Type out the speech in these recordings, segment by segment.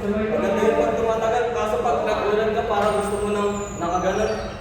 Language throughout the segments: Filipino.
Maganda yung pag tumatagal, kaso pag nagulan ka, parang gusto mo nang nakaganon.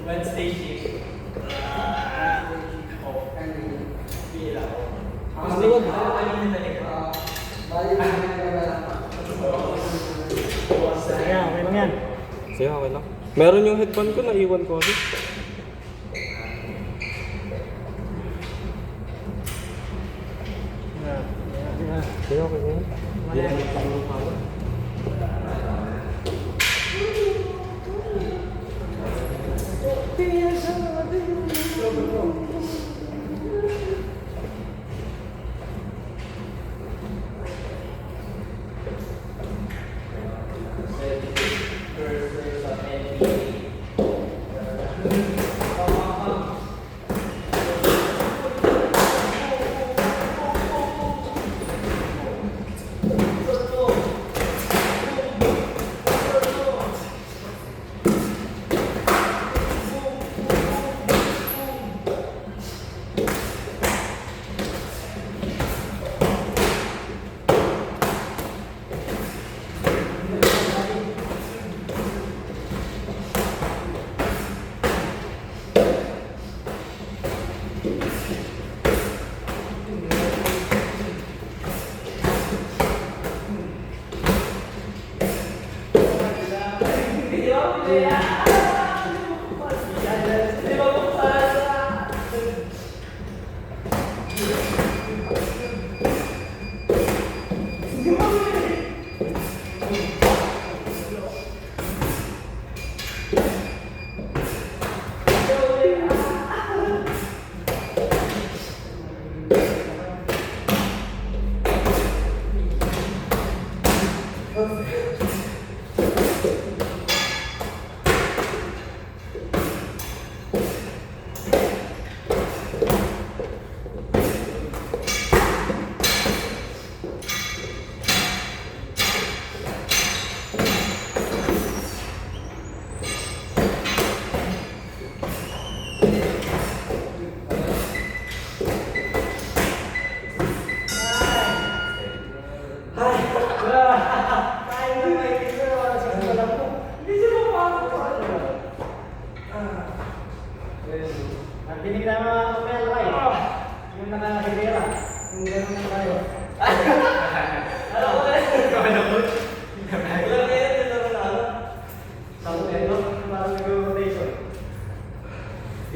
Wednesday shift. Sige, okay lang. Meron yung headphone ko, naiwan ko kasi. Sige, okay lang. Hindi lang yung panglupawa.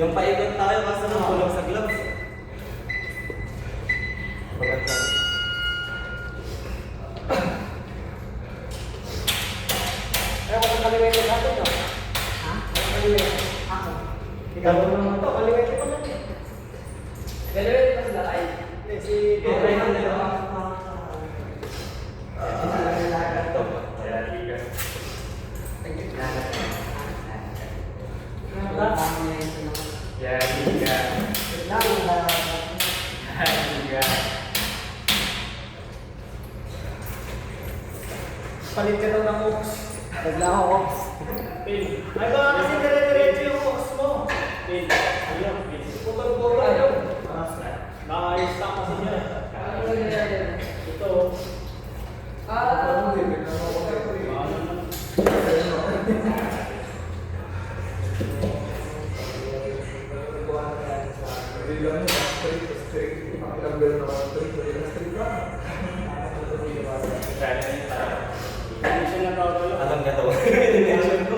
Yung paikot tayo kasi nang kulang sa gloves. Maganda. Kaya kung kaliwete natin, no? Ha? Kung kaliwete. Ako. Ikaw naman to, kaliwete ko lang. Kaliwete pa sila ay? Hindi, si Pedro naman nila. Palit ka daw ng ox. Bigla ako ox. Ay ba kasi dire-diretso yung ox mo? Putol-putol yun. Naka-stock kasi niya. Ito. Alam nga to. Dimension ko.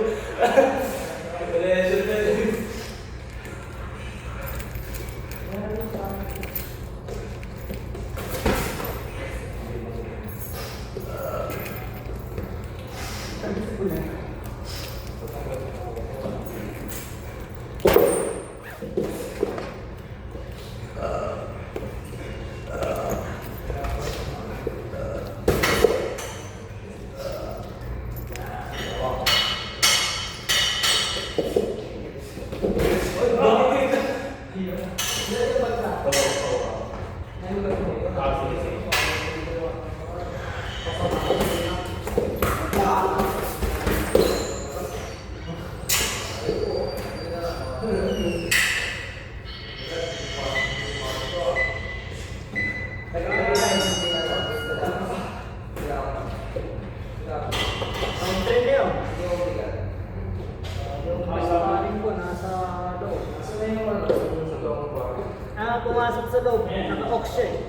Dimension ko. Ang train na yun. Yung pasapaling ko nasa loob. Pumasok sa loob. Naka-ox siya eh.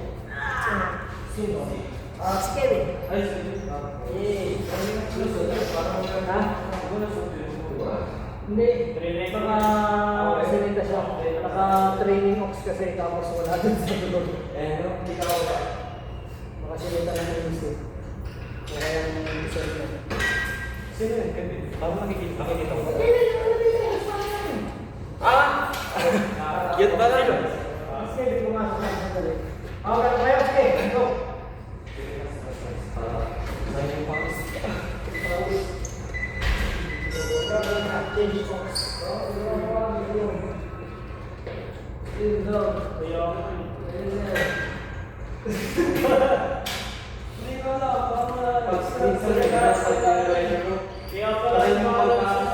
Sino? Si Kevin. Ay, sige. Ha? Hindi. Naka-sinita siya. Naka-training ox kasi tapos wala dun sa loob. Nakasinita lang yung isa. Kaya yung isa niya. Sino yun? Parang nakikita ko. Yun ba lang? Mas Kevin pumasok na sa dali. Okay, kayo. Okay, go. Change ox. Hindi ko alam.